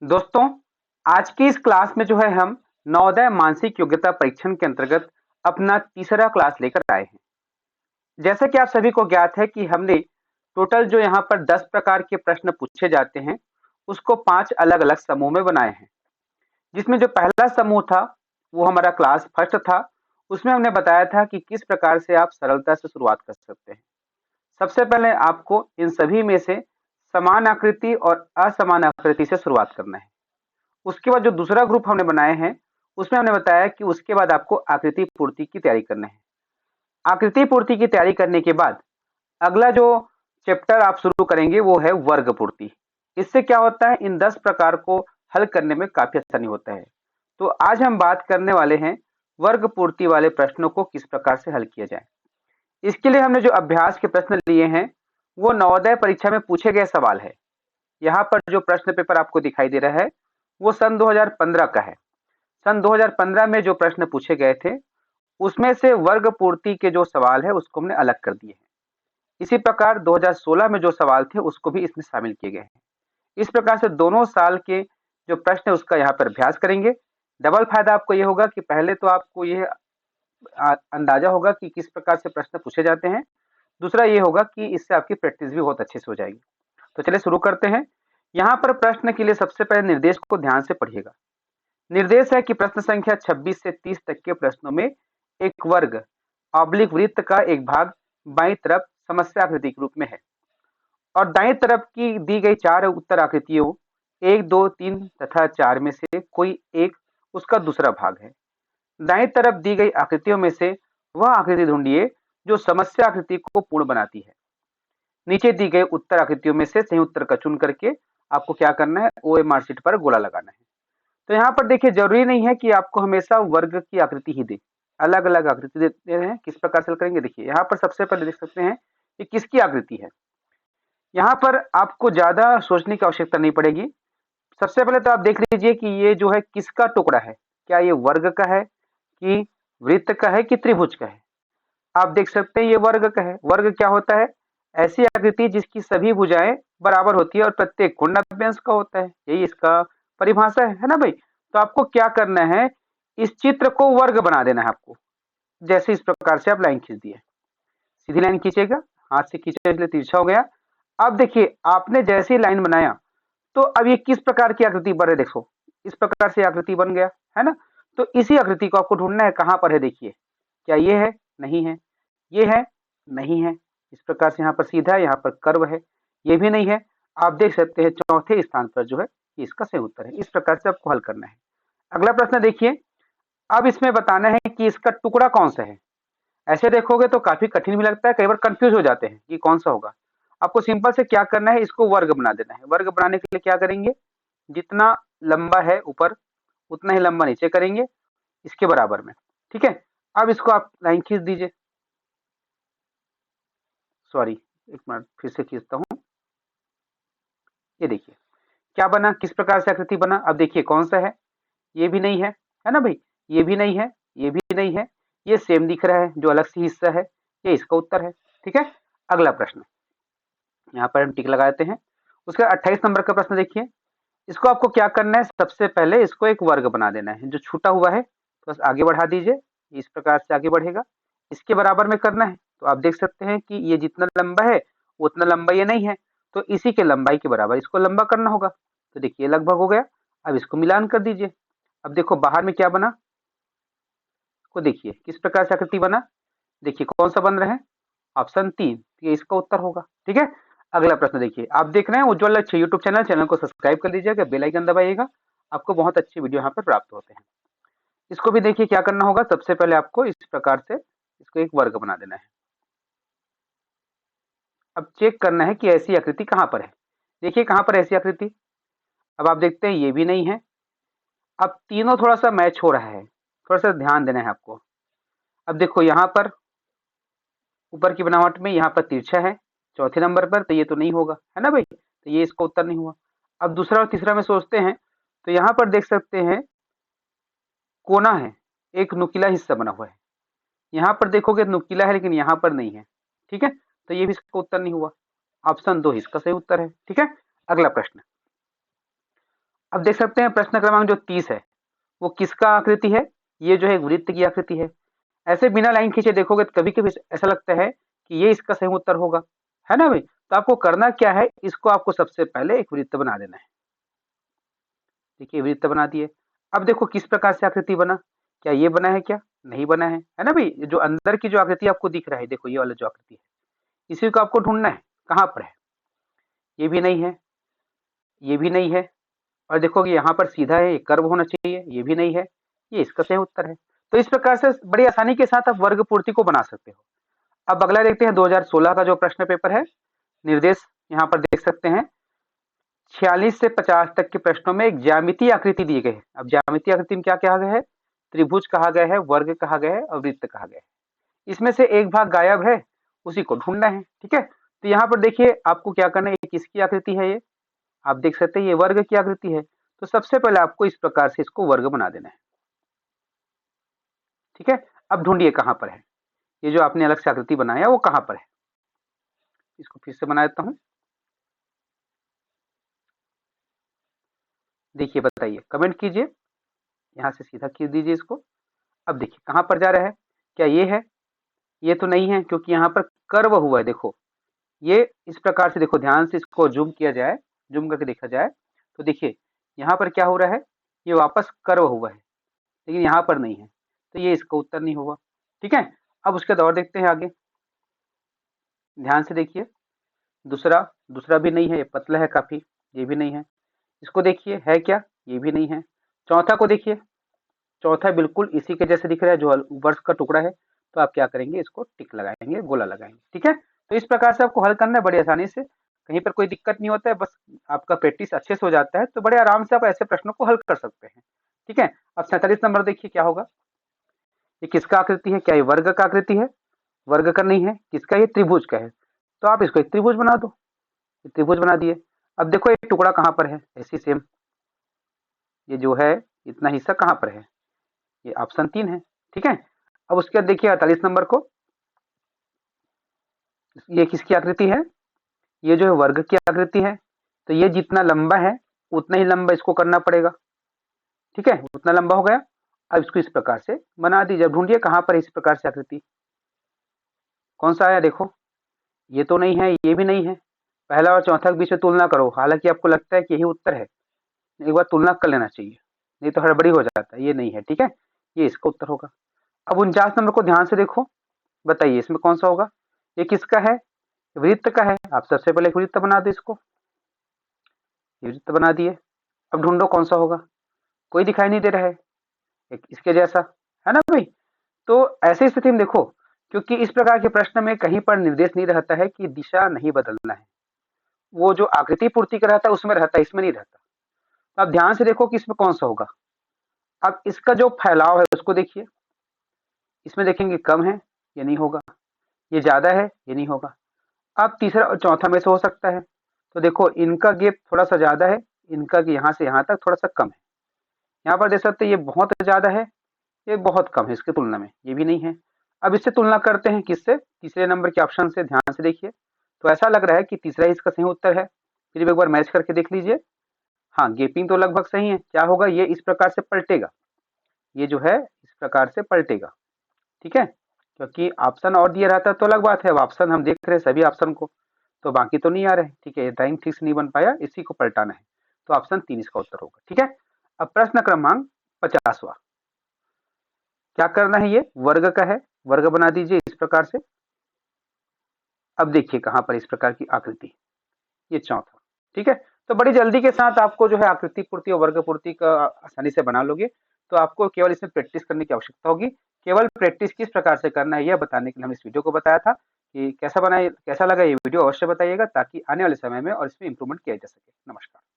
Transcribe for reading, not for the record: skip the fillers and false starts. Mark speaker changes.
Speaker 1: दोस्तों, आज की इस क्लास में जो है हम नवोदय मानसिक योग्यता परीक्षण के अंतर्गत अपना तीसरा क्लास लेकर आए हैं। जैसा कि आप सभी को ज्ञात है कि हमने टोटल जो यहाँ पर 10 प्रकार के प्रश्न पूछे जाते हैं, उसको 5 अलग-अलग समूह में बनाए हैं। जिसमें जो पहला समूह था, वो हमारा क्लास फर्स्ट था। उसमें हमने बताया था कि किस प्रकार से आप सरलता से शुरुआत कर सकते हैं। सबसे पहले आपको इन सभी में से समान आकृति और असमान आकृति से शुरुआत करना है। उसके बाद जो दूसरा ग्रुप हमने बनाए हैं, उसमें हमने बताया कि उसके बाद आपको आकृति पूर्ति की तैयारी करना है। आकृति पूर्ति की तैयारी करने के बाद अगला जो चैप्टर आप शुरू करेंगे वो है वर्ग पूर्ति। इससे क्या होता है, इन 10 प्रकार को हल करने में काफी आसानी होता है। तो आज हम बात करने वाले हैं वर्ग पूर्ति वाले प्रश्नों को किस प्रकार से हल किया जाए। इसके लिए हमने जो अभ्यास के प्रश्न लिए हैं, वो नवोदय परीक्षा में पूछे गए सवाल है। यहाँ पर जो प्रश्न पेपर आपको दिखाई दे रहा है, वो सन 2015 का है। सन 2015 में जो प्रश्न पूछे गए थे, उसमें से वर्ग पूर्ति के जो सवाल है उसको हमने अलग कर दिए हैं। इसी प्रकार 2016 में जो सवाल थे उसको भी इसमें शामिल किए गए हैं। इस प्रकार से दोनों साल के जो प्रश्न है उसका यहाँ पर अभ्यास करेंगे। डबल फायदा आपको ये होगा कि पहले तो आपको ये अंदाजा होगा कि किस प्रकार से प्रश्न पूछे जाते हैं। दूसरा ये होगा कि इससे आपकी प्रैक्टिस भी बहुत अच्छे से हो जाएगी। तो चलिए शुरू करते हैं। यहाँ पर प्रश्न के लिए सबसे पहले निर्देश को ध्यान से पढ़िएगा। निर्देश है कि प्रश्न संख्या 26 से 30 तक के प्रश्नों में एक वर्ग ऑब्लिक वृत्त का एक भाग बाईं तरफ समस्या आकृति के रूप में है और दाईं तरफ की दी गई 4 उत्तर आकृतियों 1, 2, 3 तथा 4 में से कोई एक उसका दूसरा भाग है। दाईं तरफ दी गई आकृतियों में से वह आकृति ढूंढिए जो समस्या आकृति को पूर्ण बनाती है। नीचे दी गई उत्तर आकृतियों में से सही उत्तर का चुन करके आपको क्या करना है, ओएमआर शीट पर गोला लगाना है। तो यहाँ पर देखिए, जरूरी नहीं है कि आपको हमेशा वर्ग की आकृति ही दे, अलग अलग आकृति देते हैं। किस प्रकार से करेंगे, देखिए यहाँ पर सबसे पहले देख सकते हैं कि किसकी आकृति है। यहाँ पर आपको ज्यादा सोचने की आवश्यकता नहीं पड़ेगी। सबसे पहले तो आप देख लीजिए कि ये जो है किसका टुकड़ा है, क्या ये वर्ग का है कि वृत्त का है कि त्रिभुज का है। आप देख सकते हैं ये वर्ग का है। वर्ग क्या होता है, ऐसी आकृति जिसकी सभी भुजाएं बराबर होती है और प्रत्येक कोण 90 अंश का होता है। यही इसका परिभाषा है ना भाई। तो आपको क्या करना है, इस चित्र को वर्ग बना देना है आपको। जैसे इस प्रकार से आप लाइन खींच दिए, सीधी लाइन खींचेगा, हाथ से खींचे इसलिए तिरछा हो गया। अब देखिए आपने जैसे ही लाइन बनाया तो अब ये किस प्रकार की आकृति बन रही है, देखो इस प्रकार से आकृति बन गया है ना। तो इसी आकृति को आपको ढूंढना है, कहां पर है, देखिए क्या ये है, नहीं है, ये है, नहीं है। इस प्रकार से यहाँ पर सीधा है, यहाँ पर कर्व है, ये भी नहीं है। आप देख सकते हैं चौथे स्थान पर जो है इसका सही उत्तर है। इस प्रकार से आपको हल करना है। अगला प्रश्न देखिए, अब इसमें बताना है कि इसका टुकड़ा कौन सा है। ऐसे देखोगे तो काफी कठिन भी लगता है, कई बार कंफ्यूज हो जाते हैं कि कौन सा होगा। आपको सिंपल से क्या करना है, इसको वर्ग बना देना है। वर्ग बनाने के लिए क्या करेंगे, जितना लंबा है ऊपर उतना ही लंबा नीचे करेंगे, इसके बराबर में। ठीक है, अब इसको आप लाइन खींच दीजिए। सॉरी, एक मिनट फिर से खींचता हूं। ये देखिए क्या बना, किस प्रकार से आकृति बना। अब देखिए कौन सा है, ये भी नहीं है ना भाई, ये भी नहीं है, ये भी नहीं है, ये सेम दिख रहा है, जो अलग से हिस्सा है ये इसका उत्तर है। ठीक है, अगला प्रश्न यहाँ पर हम टिक लगा देते हैं। उसका 28 नंबर का प्रश्न देखिए, इसको आपको क्या करना है, सबसे पहले इसको एक वर्ग बना देना है। जो छूटा हुआ है तो बस आगे बढ़ा दीजिए, इस प्रकार से आगे बढ़ेगा, इसके बराबर में करना है। तो आप देख सकते हैं कि ये जितना लंबा है उतना लंबा ये नहीं है, तो इसी के लंबाई के बराबर इसको लंबा करना होगा। तो देखिए लगभग हो गया। अब इसको मिलान कर दीजिए। अब देखो बाहर में क्या बना, को देखिए किस प्रकार से आकृति बना। देखिए कौन सा बन रहा है, ऑप्शन 3, ये इसका उत्तर होगा। ठीक है, अगला प्रश्न देखिए, आप देख रहे हैं उज्ज्वल लक्ष्य यूट्यूब चैनल को सब्सक्राइब कर लीजिएगा, बेल आइकन दबाइएगा, आपको बहुत अच्छे वीडियो यहाँ पर प्राप्त होते हैं। इसको भी देखिए क्या करना होगा, सबसे पहले आपको इस प्रकार से इसको एक वर्ग बना देना है। अब चेक करना है कि ऐसी आकृति कहाँ पर है। देखिए कहाँ पर ऐसी आकृति, अब आप देखते हैं ये भी नहीं है। अब तीनों थोड़ा सा मैच हो रहा है, थोड़ा सा ध्यान देना है आपको। अब देखो यहाँ पर ऊपर की बनावट में यहाँ पर तिरछा है चौथे नंबर पर, तो ये तो नहीं होगा है ना भाई, तो ये इसका उत्तर नहीं हुआ। अब दूसरा और तीसरा में सोचते हैं, तो यहाँ पर देख सकते हैं कोना है, एक नुकीला हिस्सा बना हुआ है। यहाँ पर देखोगे नुकीला है लेकिन यहाँ पर नहीं है। ठीक है, तो ये भी इसका उत्तर नहीं हुआ। ऑप्शन 2 इसका सही उत्तर है। ठीक है, अगला प्रश्न, अब देख सकते हैं प्रश्न क्रमांक जो 30 है वो किसका आकृति है? ये जो है वृत्त की आकृति है। ऐसे बिना लाइन खींचे देखोगे तो कभी-कभी ऐसा लगता है कि ये इसका सही उत्तर होगा, है ना भाई? तो आपको करना क्या है, इसको आपको सबसे पहले एक वृत्त बना देना है। देखिए वृत्त बना दिए। अब देखो किस प्रकार से आकृति बना, क्या ये बना है क्या? नहीं बना है ना भाई? जो अंदर की जो आकृति आपको दिख रहा है, देखो ये वाला जो आकृति है, इसी को आपको ढूंढना है, कहाँ पर है? ये भी नहीं है, ये भी नहीं है, और देखो कि यहाँ पर सीधा है, ये कर्व होना चाहिए, ये भी नहीं है, ये इसका सही उत्तर है। तो इस प्रकार से बड़ी आसानी के साथ आप वर्ग पूर्ति को बना सकते हो। अब अगला देखते हैं 2016 का जो प्रश्न पेपर है। निर्देश यहाँ पर देख सकते हैं, 46 से 50 तक के प्रश्नों में एक ज्यामितीय आकृति दी गई है। अब ज्यामितीय आकृति में क्या कहा गया है? त्रिभुज कहा गया है, वर्ग कहा गया है और वृत्त कहा गया है। इसमें से एक भाग गायब है, उसी को ढूंढना है। ठीक है, तो यहाँ पर देखिए आपको क्या करना है, किसकी आकृति है ये? आप देख सकते हैं ये वर्ग की आकृति है। तो सबसे पहले आपको इस प्रकार से इसको वर्ग बना देना है। ठीक है, अब ढूंढिए कहां पर है ये जो आपने अलग से आकृति बनाया, वो कहां पर है? इसको फिर से बना देता हूं। देखिए बताइए, कमेंट कीजिए, यहां से सीधा खींच दीजिए इसको। अब देखिए कहां पर जा रहा है, क्या ये है? ये तो नहीं है, क्योंकि यहाँ पर कर्व हुआ है। देखो ये इस प्रकार से, देखो ध्यान से इसको जूम किया जाए, जूम करके देखा जाए तो देखिए यहाँ पर क्या हो रहा है, ये वापस कर्व हुआ है, लेकिन यहाँ पर नहीं है, तो ये इसका उत्तर नहीं होगा। ठीक है, अब उसके बाद और देखते हैं आगे, ध्यान से देखिए। दूसरा दूसरा भी नहीं है, ये पतला है काफी, ये भी नहीं है। इसको देखिए है क्या, ये भी नहीं है। चौथा को देखिए, चौथा बिल्कुल इसी के जैसे दिख रहा है, जो वर्ष का टुकड़ा है। तो आप क्या करेंगे, इसको टिक लगाएंगे, गोला लगाएंगे। ठीक है, तो इस प्रकार से आपको हल करना है बड़ी आसानी से, कहीं पर कोई दिक्कत नहीं होता है, बस आपका प्रैक्टिस अच्छे से हो जाता है तो बड़े आराम से आप ऐसे प्रश्नों को हल कर सकते हैं। ठीक है, अब 47 नंबर देखिए क्या होगा। ये किसका आकृति है? क्या ये वर्ग का आकृति है? वर्ग का नहीं है, किसका? ये त्रिभुज का है। तो आप इसको एक त्रिभुज बना दो, त्रिभुज बना दिए। अब देखो ये टुकड़ा कहाँ पर है, ऐसी सेम, ये जो है इतना हिस्सा कहाँ पर है? ये ऑप्शन 3 है। ठीक है, अब उसके बाद देखिए 48 नंबर को, ये किसकी आकृति है? ये जो है वर्ग की आकृति है। तो ये जितना लंबा है उतना ही लंबा इसको करना पड़ेगा। ठीक है, उतना लंबा हो गया। अब इसको इस प्रकार से बना दीजिए। अब ढूंढिए कहाँ पर इस प्रकार से आकृति, कौन सा आया? देखो ये तो नहीं है, ये भी नहीं है। पहला और चौथा के बीच में तुलना करो, हालांकि आपको लगता है कि यही उत्तर है, एक बार तुलना कर लेना चाहिए, नहीं तो हड़बड़ी हो जाता है। ये नहीं है, ठीक है, ये इसका उत्तर होगा। अब 49 नंबर को ध्यान से देखो, बताइए इसमें कौन सा होगा? ये किसका है? वृत्त का है। आप सबसे पहले एक वृत्त बना दो, इसको ये वृत्त बना दिए। अब ढूंढो कौन सा होगा, कोई दिखाई नहीं दे रहा है एक इसके जैसा, है ना भाई? तो ऐसी स्थिति में देखो, क्योंकि इस प्रकार के प्रश्न में कहीं पर निर्देश नहीं रहता है कि दिशा नहीं बदलना है, वो जो आकृति पूर्ति का रहता है उसमें रहता है, इसमें नहीं रहता। तो आप ध्यान से देखो कि इसमें कौन सा होगा। अब इसका जो फैलाव है उसको देखिए, इसमें देखेंगे कम है, ये नहीं होगा। ये ज्यादा है, ये नहीं होगा। अब तीसरा और चौथा में से हो सकता है। तो देखो इनका गैप थोड़ा सा ज्यादा है, इनका यहाँ से यहाँ तक थोड़ा सा कम है। यहाँ पर देख सकते हैं ये बहुत ज्यादा है, ये बहुत कम है इसकी तुलना में, ये भी नहीं है। अब इससे तुलना करते हैं किससे? तीसरे नंबर के ऑप्शन से। ध्यान से देखिए, तो ऐसा लग रहा है कि तीसरा ही इसका सही उत्तर है। फिर एक बार मैच करके देख लीजिए। हाँ, गैपिंग तो लगभग सही है। क्या होगा, ये इस प्रकार से पलटेगा, ये जो है इस प्रकार से पलटेगा। ठीक है, क्योंकि ऑप्शन और दिया रहता तो अलग बात है। अब ऑप्शन हम देख रहे हैं सभी ऑप्शन को, तो बाकी तो नहीं आ रहे। ठीक है, टाइम ठीक से नहीं बन पाया, इसी को पलटाना है। तो ऑप्शन 3 इसका उत्तर होगा। ठीक है, अब प्रश्न क्रमांक 50वां, क्या करना है? ये वर्ग का है, वर्ग बना दीजिए इस प्रकार से। अब देखिए कहां पर इस प्रकार की आकृति, ये चौथा। ठीक है, तो बड़ी जल्दी के साथ आपको जो है आकृति पूर्ति और वर्ग पूर्ति का आसानी से बना लोगे। तो आपको केवल इसमें प्रैक्टिस करने की आवश्यकता होगी। केवल प्रैक्टिस किस प्रकार से करना है यह बताने के लिए हमने इस वीडियो को बताया था। कि कैसा बना, कैसा लगा ये वीडियो अवश्य बताइएगा, ताकि आने वाले समय में और इसमें इंप्रूवमेंट किया जा सके। नमस्कार।